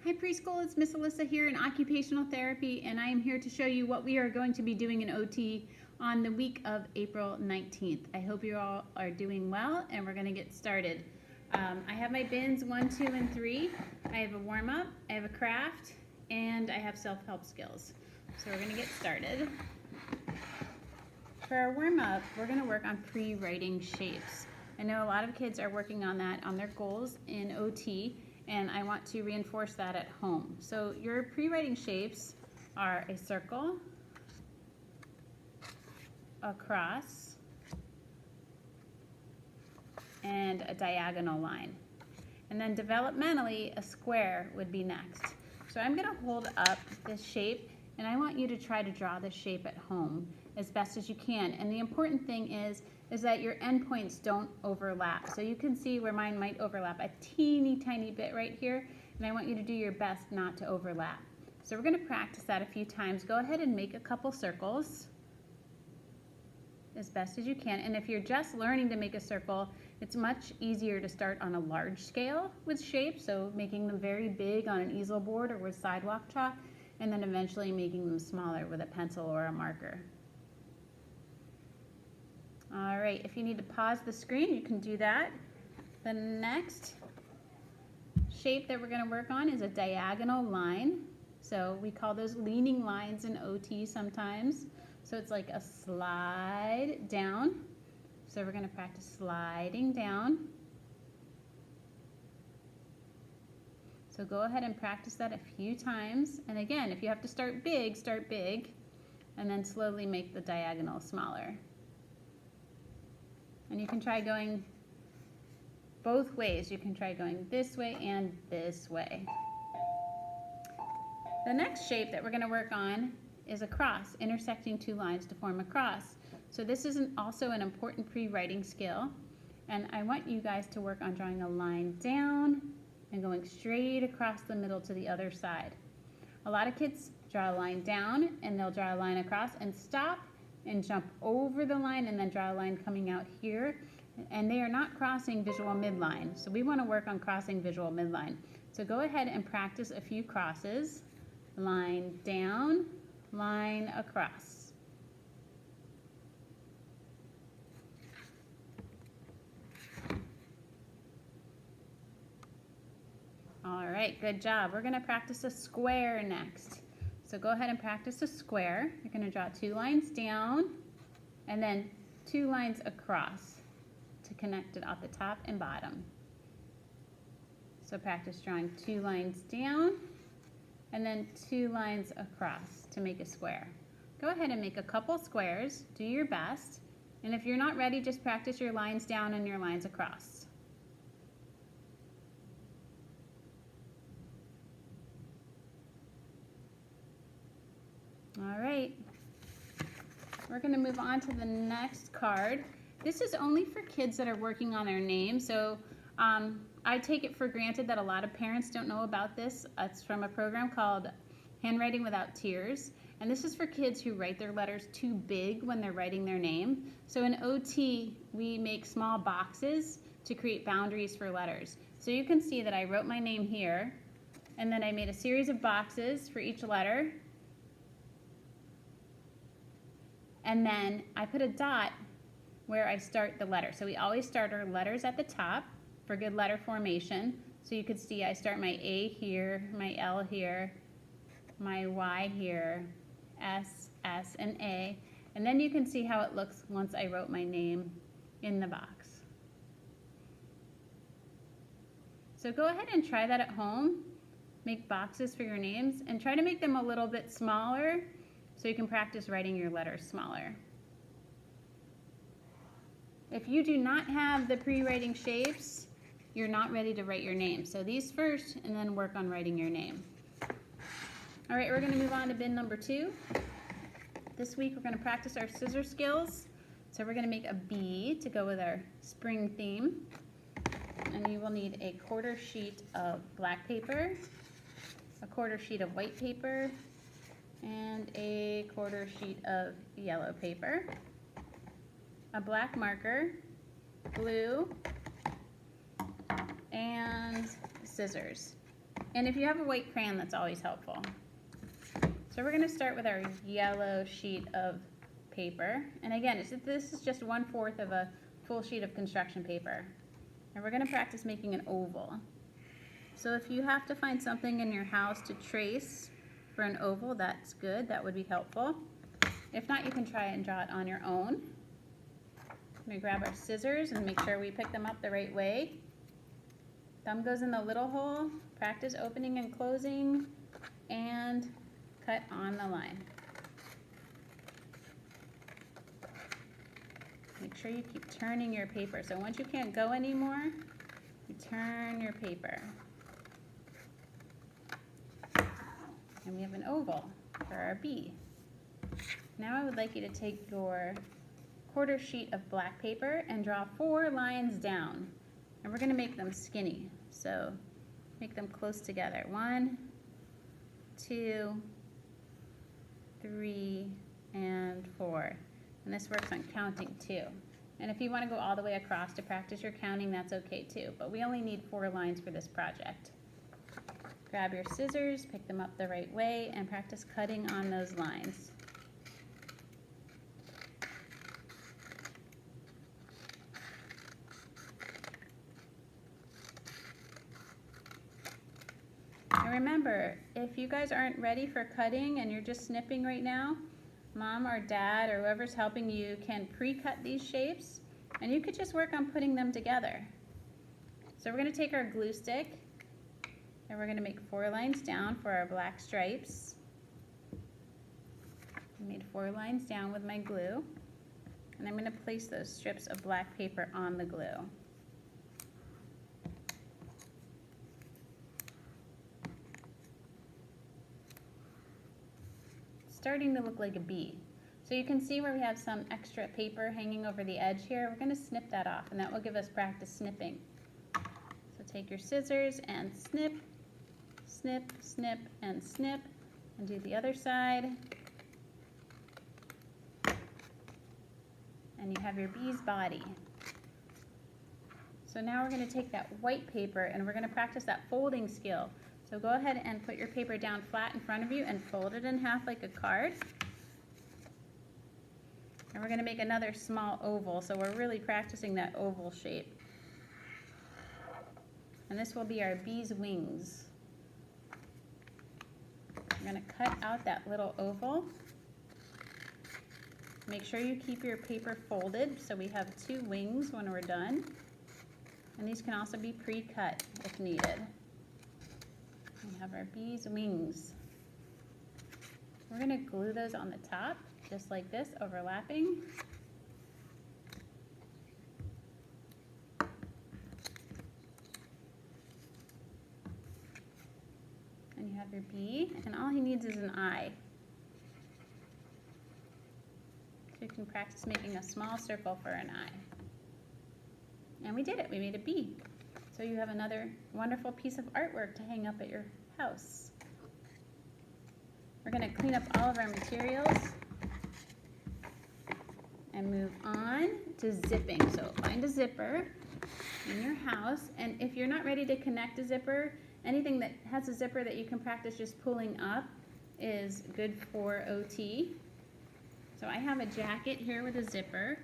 Hi preschool, it's Miss Alyssa here in Occupational Therapy, and I am here to show you what we are going to be doing in OT on the week of April 19th. I hope you all are doing well, and we're going to get started. I have my bins 1, 2, and 3. I have a warm-up, I have a craft, and I have self-help skills. So we're going to get started. For our warm-up, we're going to work on pre-writing shapes. I know a lot of kids are working on that on their goals in OT, and I want to reinforce that at home. So your pre-writing shapes are a circle, a cross, and a diagonal line. And then developmentally, a square would be next. So I'm going to hold up this shape, and I want you to try to draw this shape at home as best as you can. And the important thing is that your endpoints don't overlap. So you can see where mine might overlap a teeny tiny bit right here, and I want you to do your best not to overlap. So we're going to practice that a few times. Go ahead and make a couple circles as best as you can. And if you're just learning to make a circle, it's much easier to start on a large scale with shapes, so making them very big on an easel board or with sidewalk chalk, and then eventually making them smaller with a pencil or a marker. All right, if you need to pause the screen, you can do that. The next shape that we're going to work on is a diagonal line. So we call those leaning lines in OT sometimes. So it's like a slide down. So we're going to practice sliding down. So go ahead and practice that a few times. And again, if you have to start big, and then slowly make the diagonal smaller. And you can try going both ways. You can try going this way and this way. The next shape that we're going to work on is a cross, intersecting two lines to form a cross. So this is also an important pre-writing skill. And I want you guys to work on drawing a line down and going straight across the middle to the other side. A lot of kids draw a line down and they'll draw a line across and stop and jump over the line and then draw a line coming out here, and they are not crossing visual midline. So we want to work on crossing visual midline. So go ahead and practice a few crosses. Line down, line across. All right, good job. We're going to practice a square next. So go ahead and practice a square. You're going to draw 2 lines down and then 2 lines across to connect it at the top and bottom. So practice drawing 2 lines down and then 2 lines across to make a square. Go ahead and make a couple squares. Do your best. And if you're not ready, just practice your lines down and your lines across. All right, we're going to move on to the next card. This is only for kids that are working on their name, so I take it for granted that a lot of parents don't know about this. It's from a program called Handwriting Without Tears, and this is for kids who write their letters too big when they're writing their name. So in OT, we make small boxes to create boundaries for letters. So you can see that I wrote my name here, and then I made a series of boxes for each letter. And then I put a dot where I start the letter. So we always start our letters at the top for good letter formation. So you could see I start my A here, my L here, my Y here, S, and A. And then you can see how it looks once I wrote my name in the box. So go ahead and try that at home. Make boxes for your names and try to make them a little bit smaller, so you can practice writing your letters smaller. If you do not have the pre-writing shapes, you're not ready to write your name. So these first, and then work on writing your name. All right, we're going to move on to bin number 2. This week we're going to practice our scissor skills. So we're going to make a bee to go with our spring theme. And you will need a 1/4 sheet of black paper, a 1/4 sheet of white paper, and a 1/4 sheet of yellow paper, a black marker, glue, and scissors. And if you have a white crayon, that's always helpful. So we're gonna start with our yellow sheet of paper. And again, this is just 1/4 of a full sheet of construction paper. And we're gonna practice making an oval. So if you have to find something in your house to trace for an oval, that's good, that would be helpful. If not, you can try and draw it on your own. We grab our scissors and make sure we pick them up the right way. Thumb goes in the little hole, practice opening and closing, and cut on the line. Make sure you keep turning your paper. So once you can't go anymore, you turn your paper. And we have an oval for our bee. Now I would like you to take your 1/4 sheet of black paper and draw 4 lines down. And we're gonna make them skinny. So make them close together. 1, 2, 3, and 4. And this works on counting too. And if you want to go all the way across to practice your counting, that's okay too. But we only need 4 lines for this project. Grab your scissors, pick them up the right way, and practice cutting on those lines. And remember, if you guys aren't ready for cutting and you're just snipping right now, Mom or Dad or whoever's helping you can pre-cut these shapes, and you could just work on putting them together. So we're going to take our glue stick and we're going to make 4 lines down for our black stripes. I made 4 lines down with my glue, and I'm going to place those strips of black paper on the glue. Starting to look like a bee. So you can see where we have some extra paper hanging over the edge here. We're going to snip that off, and that will give us practice snipping. So take your scissors and snip, snip, snip, and snip, and do the other side. And you have your bee's body. So now we're going to take that white paper and we're going to practice that folding skill. So go ahead and put your paper down flat in front of you and fold it in half like a card. And we're going to make another small oval, so we're really practicing that oval shape. And this will be our bee's wings. We're going to cut out that little oval. Make sure you keep your paper folded so we have 2 wings when we're done. And these can also be pre-cut if needed. We have our bee's wings. We're going to glue those on the top, just like this, overlapping. And you have your bee, and all he needs is an eye. So you can practice making a small circle for an eye. And we did it, we made a bee. So you have another wonderful piece of artwork to hang up at your house. We're going to clean up all of our materials and move on to zipping. So find a zipper in your house, and if you're not ready to connect a zipper, anything that has a zipper that you can practice just pulling up is good for OT. So I have a jacket here with a zipper.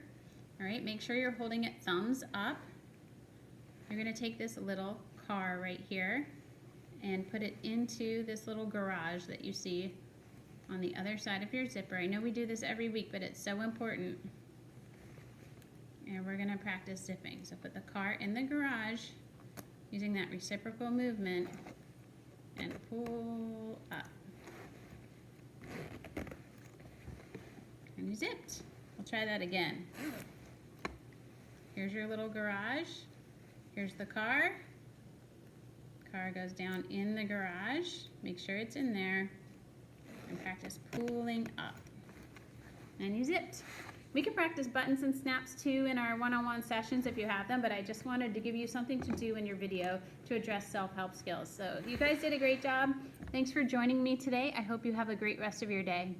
All right, make sure you're holding it thumbs up. You're going to take this little car right here and put it into this little garage that you see on the other side of your zipper. I know we do this every week, but it's so important. And we're going to practice zipping. So put the car in the garage using that reciprocal movement and pull up. And you zipped. We'll try that again. Here's your little garage. Here's the car. Car goes down in the garage. Make sure it's in there. And practice pulling up. And you zipped. We can practice buttons and snaps too in our one-on-one sessions if you have them, but I just wanted to give you something to do in your video to address self-help skills. So you guys did a great job. Thanks for joining me today. I hope you have a great rest of your day.